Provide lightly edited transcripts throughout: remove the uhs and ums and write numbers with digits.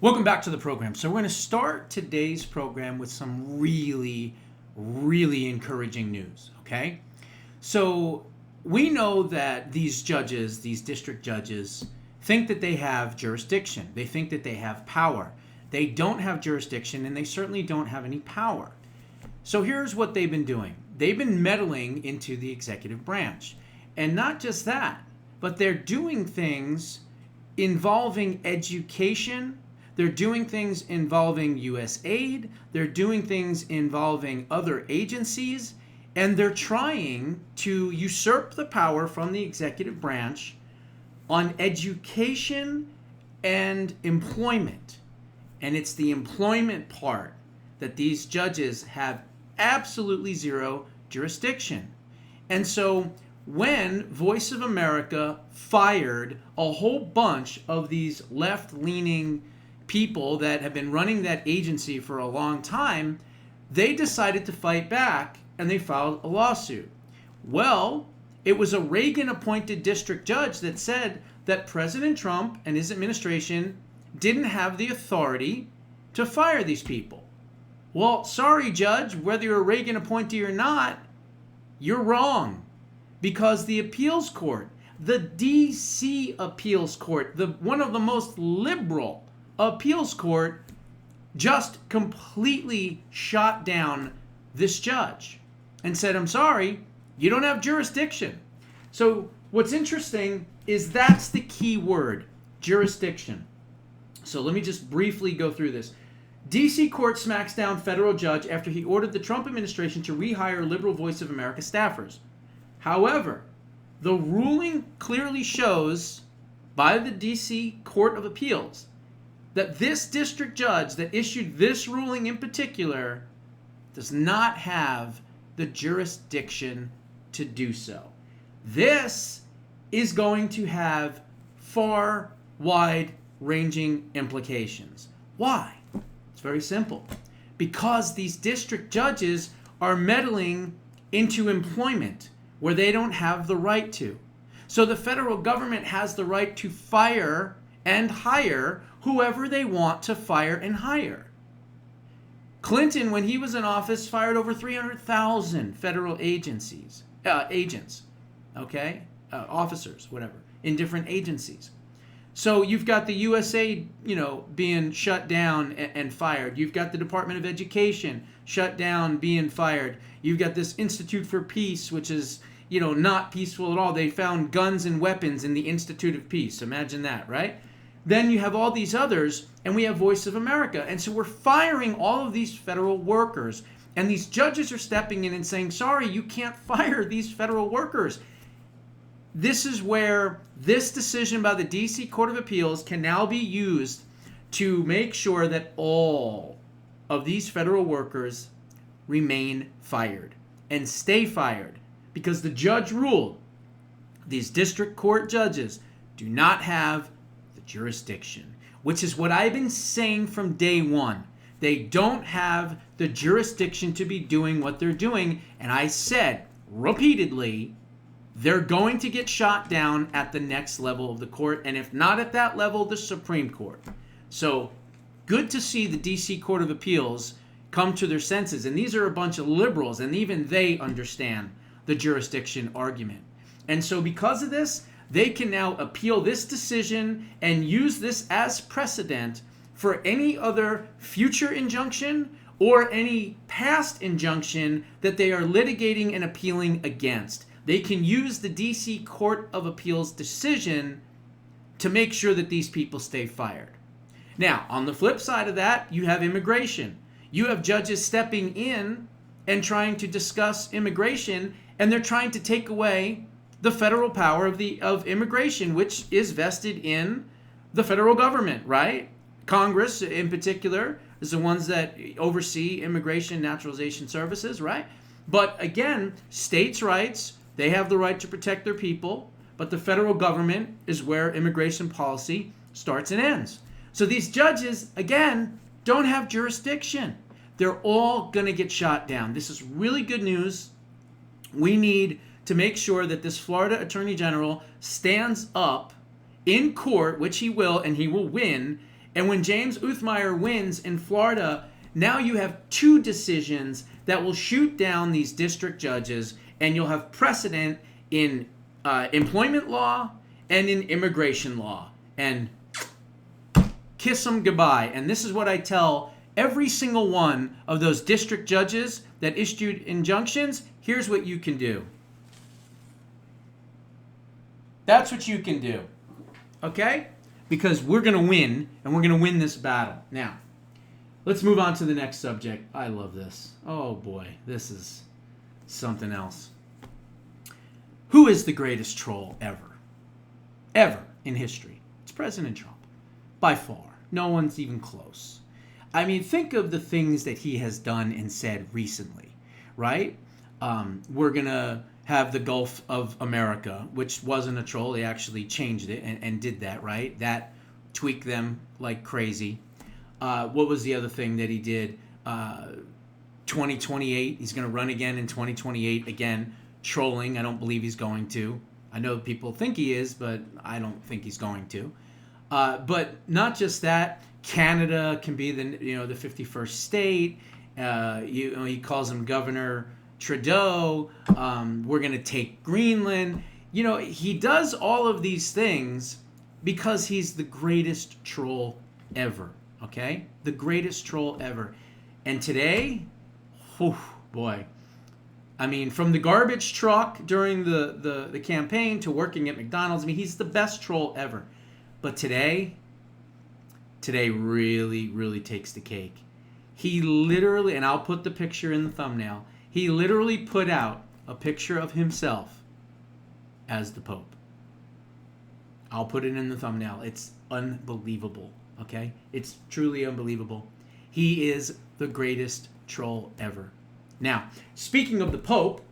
Welcome back to the program. So we're going to start today's program with some really, really encouraging news, okay? So we know that these judges, these district judges, think that they have jurisdiction. They think that they have power. They don't have jurisdiction, and they certainly don't have any power. So here's what they've been doing. They've been meddling into the executive branch. And not just that, but they're doing things involving education. They're doing things involving U.S. aid. They're doing things involving other agencies. And they're trying to usurp the power from the executive branch on education and employment. And it's the employment part that these judges have absolutely zero jurisdiction. And so when Voice of America fired a whole bunch of these left-leaning people that have been running that agency for a long time, they decided to fight back and they filed a lawsuit. Well, it was a Reagan-appointed district judge that said that President Trump and his administration didn't have the authority to fire these people. Well, sorry, Judge, whether you're a Reagan appointee or not, you're wrong. Because the appeals court, the D.C. appeals court, one of the most liberal appeals court, just completely shot down this judge and said, I'm sorry, you don't have jurisdiction. So what's interesting is that's the key word, jurisdiction. So let me just briefly go through this. D.C. court smacks down federal judge after he ordered the Trump administration to rehire liberal Voice of America staffers. However, the ruling clearly shows by the D.C. Court of Appeals that this district judge that issued this ruling in particular does not have the jurisdiction to do so. This is going to have far wide-ranging implications. Why? It's very simple. Because these district judges are meddling into employment where they don't have the right to. So the federal government has the right to fire and hire whoever they want to fire and hire. Clinton, when he was in office, fired over 300,000 federal agents, officers, whatever, in different agencies. So you've got the USA, being shut down and fired. You've got the Department of Education shut down, being fired. You've got this Institute for Peace, which is, not peaceful at all. They found guns and weapons in the Institute of Peace. Imagine that, right? Then you have all these others, and we have Voice of America. And so we're firing all of these federal workers. And these judges are stepping in and saying, sorry, you can't fire these federal workers. This is where this decision by the D.C. Court of Appeals can now be used to make sure that all of these federal workers remain fired and stay fired, because the judge ruled these district court judges do not have the jurisdiction, which is what I've been saying from day one. They don't have the jurisdiction to be doing what they're doing, and I said repeatedly, they're going to get shot down at the next level of the court, and if not at that level, the Supreme Court. So good to see the D.C. Court of Appeals come to their senses, and these are a bunch of liberals, and even they understand the jurisdiction argument. And so because of this, they can now appeal this decision and use this as precedent for any other future injunction or any past injunction that they are litigating and appealing against. They can use the D.C. Court of Appeals decision to make sure that these people stay fired. Now, on the flip side of that, you have immigration. You have judges stepping in and trying to discuss immigration, and they're trying to take away the federal power of immigration, which is vested in the federal government, right? Congress, in particular, is the ones that oversee immigration and naturalization services, right? But again, states' rights, they have the right to protect their people, but the federal government is where immigration policy starts and ends. So these judges, again, don't have jurisdiction. They're all going to get shot down. This is really good news. We need to make sure that this Florida Attorney General stands up in court, which he will, and he will win, And when James Uthmeyer wins in Florida, now you have two decisions that will shoot down these district judges, and you'll have precedent in employment law and in immigration law. And kiss them goodbye. And this is what I tell every single one of those district judges that issued injunctions. Here's what you can do. That's what you can do. Okay? Because we're going to win, and we're going to win this battle. Now, let's move on to the next subject. I love this. Oh boy, this is something else. Who is the greatest troll ever? Ever in history? It's President Trump. By far. No one's even close. I mean, think of the things that he has done and said recently, right? We're going to have the Gulf of America, which wasn't a troll. They actually changed it and did that, right? That tweaked them like crazy. What was the other thing that he did? 2028. He's going to run again in 2028. Again, trolling. I don't believe he's going to. I know people think he is, but I don't think he's going to. But not just that. Canada can be the 51st state. He calls him Governor Trudeau. We're going to take Greenland. He does all of these things because he's the greatest troll ever. Okay? The greatest troll ever. And today, boy. I mean, from the garbage truck during the campaign to working at McDonald's, I mean, he's the best troll ever. But today really, really takes the cake. He literally, and I'll put the picture in the thumbnail, he literally put out a picture of himself as the Pope. I'll put it in the thumbnail. It's unbelievable, okay? It's truly unbelievable. He is the greatest troll ever. Now, speaking of the Pope,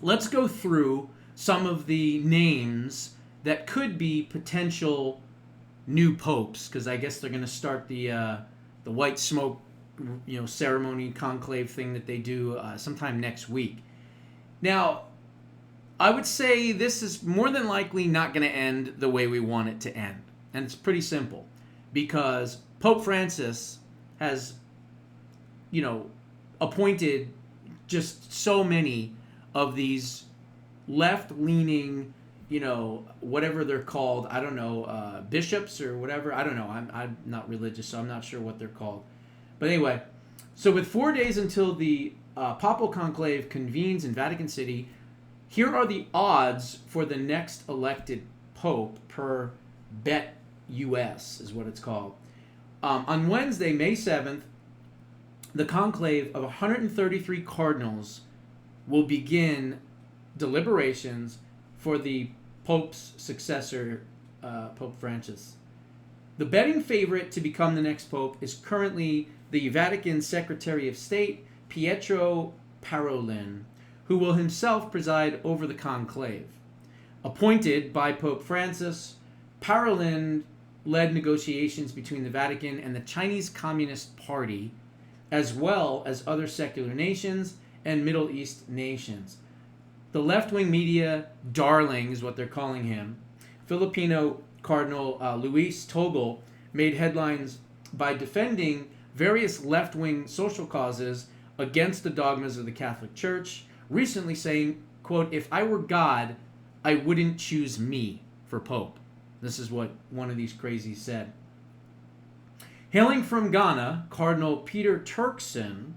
let's go through some of the names that could be potential new popes, because I guess they're going to start the white smoke, ceremony conclave thing that they do sometime next week. Now, I would say this is more than likely not going to end the way we want it to end, and it's pretty simple, because Pope Francis has, appointed just so many of these left-leaning, whatever they're called, I don't know, bishops or whatever. I don't know. I'm not religious, so I'm not sure what they're called. But anyway, so with 4 days until the Papal Conclave convenes in Vatican City, here are the odds for the next elected Pope per Bet US, is what it's called. On Wednesday, May 7th, the conclave of 133 cardinals will begin deliberations for the Pope's successor, Pope Francis. The betting favorite to become the next Pope is currently the Vatican Secretary of State, Pietro Parolin, who will himself preside over the conclave. Appointed by Pope Francis, Parolin led negotiations between the Vatican and the Chinese Communist Party, as well as other secular nations and Middle East nations. The left-wing media darling is what they're calling him. Filipino Cardinal Luis Togol made headlines by defending various left-wing social causes against the dogmas of the Catholic Church, recently saying, quote, "If I were God, I wouldn't choose me for Pope." This is what one of these crazies said. Hailing from Ghana, Cardinal Peter Turkson,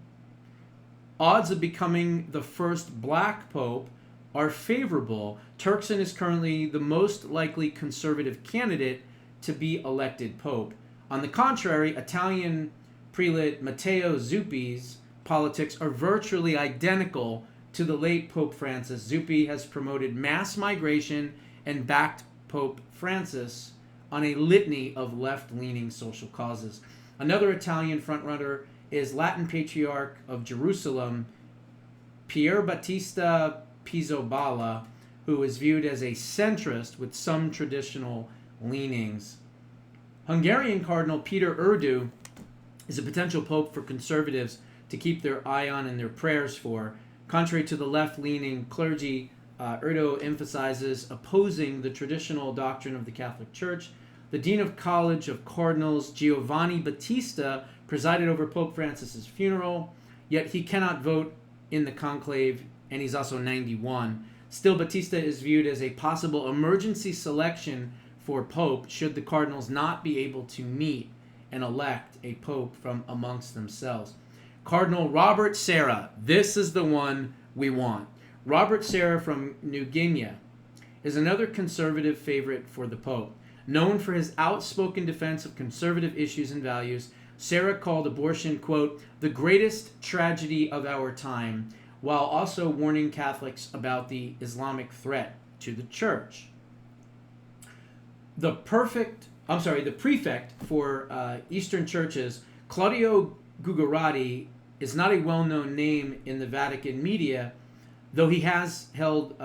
odds of becoming the first black pope are favorable. Turkson is currently the most likely conservative candidate to be elected pope. On the contrary, Italian prelate Matteo Zuppi's politics are virtually identical to the late Pope Francis. Zuppi has promoted mass migration and backed Pope Francis on a litany of left-leaning social causes. Another Italian frontrunner is Latin Patriarch of Jerusalem, Pier Battista Pizzoballa, who is viewed as a centrist with some traditional leanings. Hungarian Cardinal Peter Erdo is a potential pope for conservatives to keep their eye on and their prayers for. Contrary to the left-leaning clergy, Erdo emphasizes opposing the traditional doctrine of the Catholic Church. The Dean of College of Cardinals, Giovanni Battista, presided over Pope Francis's funeral, yet he cannot vote in the conclave, and he's also 91. Still, Battista is viewed as a possible emergency selection for Pope should the Cardinals not be able to meet and elect a Pope from amongst themselves. Cardinal Robert Serra, this is the one we want. Robert Serra from New Guinea is another conservative favorite for the Pope. Known for his outspoken defense of conservative issues and values, Serra called abortion, quote, the greatest tragedy of our time, while also warning Catholics about the Islamic threat to the Church. The prefect for Eastern churches, Claudio Gugarati, is not a well-known name in the Vatican media, though he has held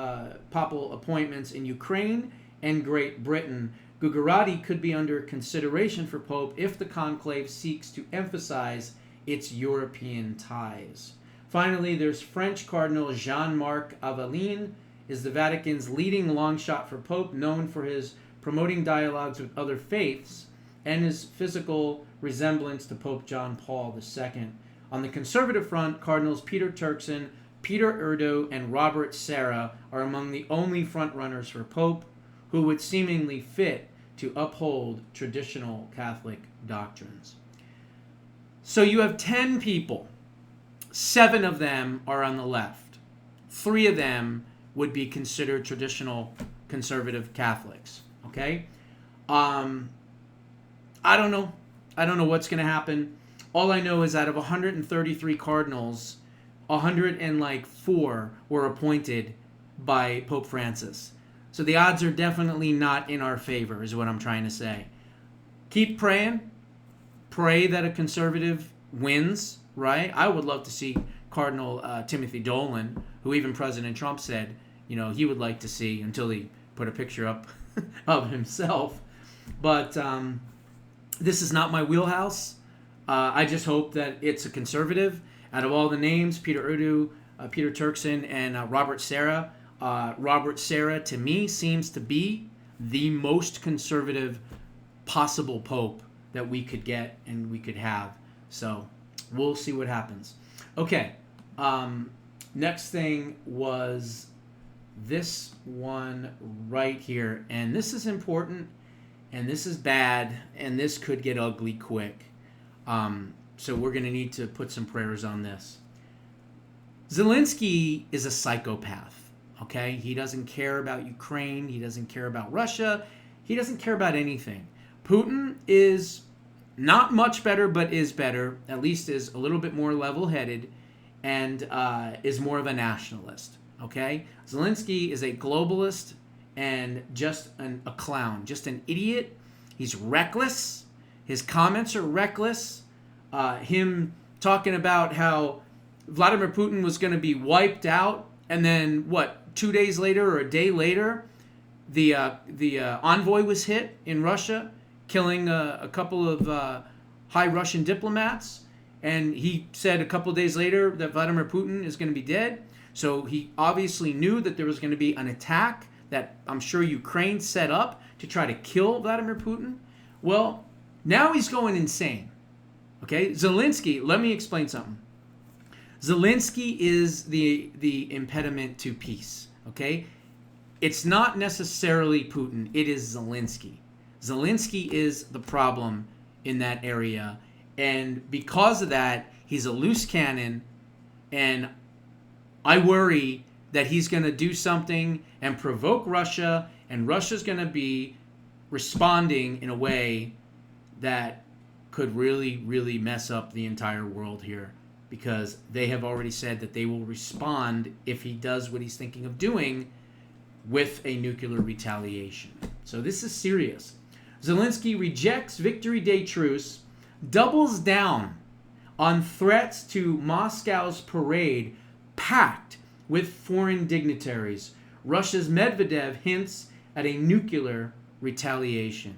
papal appointments in Ukraine and Great Britain. Gugarati could be under consideration for Pope if the conclave seeks to emphasize its European ties. Finally, there's French Cardinal Jean-Marc Aveline, is the Vatican's leading longshot for Pope, known for his promoting dialogues with other faiths and his physical resemblance to Pope John Paul II. On the conservative front, Cardinals Peter Turkson, Peter Erdo, and Robert Serra are among the only frontrunners for Pope who would seemingly fit to uphold traditional Catholic doctrines. So you have 10 people. 7 of them are on the left. 3 of them would be considered traditional conservative Catholics. Okay? I don't know. I don't know what's going to happen. All I know is out of 133 cardinals, 104 were appointed by Pope Francis. So the odds are definitely not in our favor, is what I'm trying to say. Keep praying. Pray that a conservative wins, right? I would love to see Cardinal Timothy Dolan, who even President Trump said, he would like to see, until he put a picture up of himself. But this is not my wheelhouse. I just hope that it's a conservative. Out of all the names, Peter Erdo, Peter Turkson, and Robert Serra, Robert Serra, to me, seems to be the most conservative possible pope that we could get and we could have. So we'll see what happens. Okay. Next thing was this one right here. And this is important, and this is bad, and this could get ugly quick. So we're going to need to put some prayers on this. Zelensky is a psychopath, okay? He doesn't care about Ukraine. He doesn't care about Russia. He doesn't care about anything. Putin is not much better, but is better, at least is a little bit more level-headed, and is more of a nationalist, okay? Zelensky is a globalist and just a clown, just an idiot. He's reckless. His comments are reckless. Him talking about how Vladimir Putin was going to be wiped out, and then 2 days later or a day later, the envoy was hit in Russia, killing a couple of high Russian diplomats, and he said a couple days later that Vladimir Putin is going to be dead. So he obviously knew that there was going to be an attack that I'm sure Ukraine set up to try to kill Vladimir Putin. Well, now he's going insane. Okay, Zelensky, let me explain something. Zelensky is the impediment to peace, okay? It's not necessarily Putin, it is Zelensky. Zelensky is the problem in that area, and because of that, he's a loose cannon, and I worry that he's going to do something and provoke Russia, and Russia's going to be responding in a way that could really, really mess up the entire world here, because they have already said that they will respond if he does what he's thinking of doing with a nuclear retaliation. So this is serious. Zelensky rejects Victory Day truce, doubles down on threats to Moscow's parade packed with foreign dignitaries. Russia's Medvedev hints at a nuclear retaliation.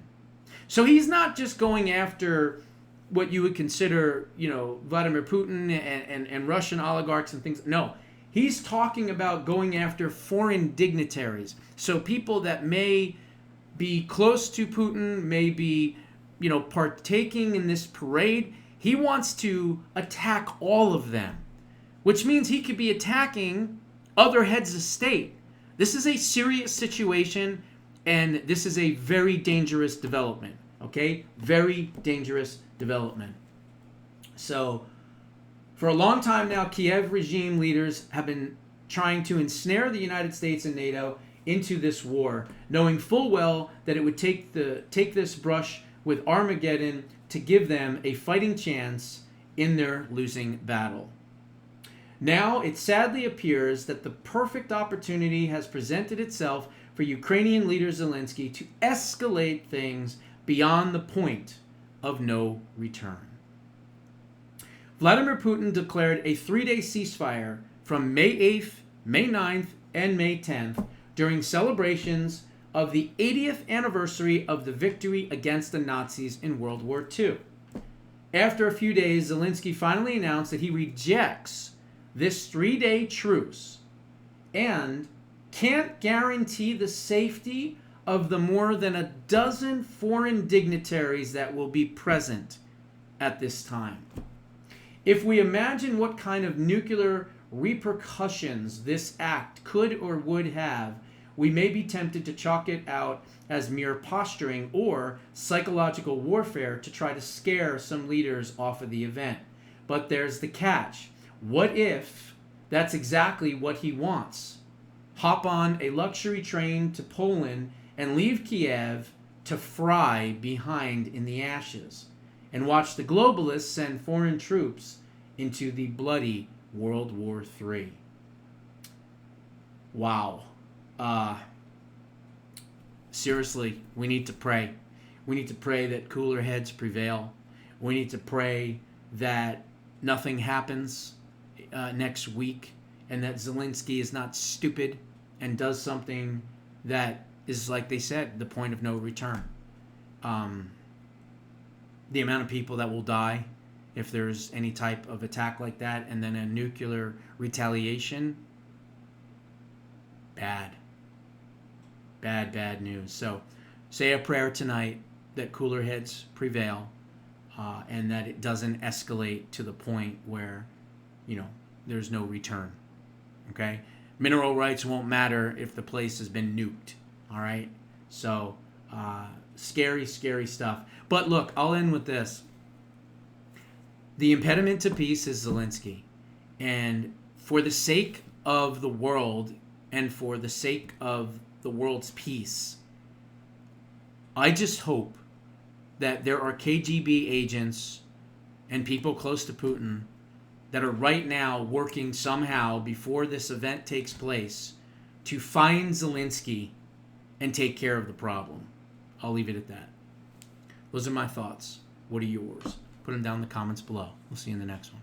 So he's not just going after what you would consider, Vladimir Putin and Russian oligarchs and things. No, he's talking about going after foreign dignitaries. So people that may be close to Putin, may be, partaking in this parade. He wants to attack all of them, which means he could be attacking other heads of state. This is a serious situation, and this is a very dangerous development, okay? Very dangerous development. So, for a long time now, Kiev regime leaders have been trying to ensnare the United States and NATO into this war, knowing full well that it would take this brush with Armageddon to give them a fighting chance in their losing battle. Now, it sadly appears that the perfect opportunity has presented itself for Ukrainian leader Zelensky to escalate things beyond the point of no return. Vladimir Putin declared a 3-day ceasefire from May 8th, May 9th, and May 10th during celebrations of the 80th anniversary of the victory against the Nazis in World War II. After a few days, Zelensky finally announced that he rejects this 3-day truce and can't guarantee the safety of the more than a dozen foreign dignitaries that will be present at this time. If we imagine what kind of nuclear repercussions this act could or would have, we may be tempted to chalk it out as mere posturing or psychological warfare to try to scare some leaders off of the event. But there's the catch. What if that's exactly what he wants? Hop on a luxury train to Poland and leave Kiev to fry behind in the ashes, and watch the globalists send foreign troops into the bloody World War III. Wow. Seriously, we need to pray. We need to pray that cooler heads prevail. We need to pray that nothing happens next week, and that Zelensky is not stupid and does something that is, like they said, the point of no return. The amount of people that will die if there's any type of attack like that, and then a nuclear retaliation, bad news. So say a prayer tonight that cooler heads prevail, and that it doesn't escalate to the point where, there's no return. Okay? Mineral rights won't matter if the place has been nuked. All right? So, scary stuff. But look, I'll end with this. The impediment to peace is Zelensky. And for the sake of the world and for the sake of the world's peace, I just hope that there are KGB agents and people close to Putin that are right now working somehow before this event takes place to find Zelensky and take care of the problem. I'll leave it at that. Those are my thoughts. What are yours? Put them down in the comments below. We'll see you in the next one.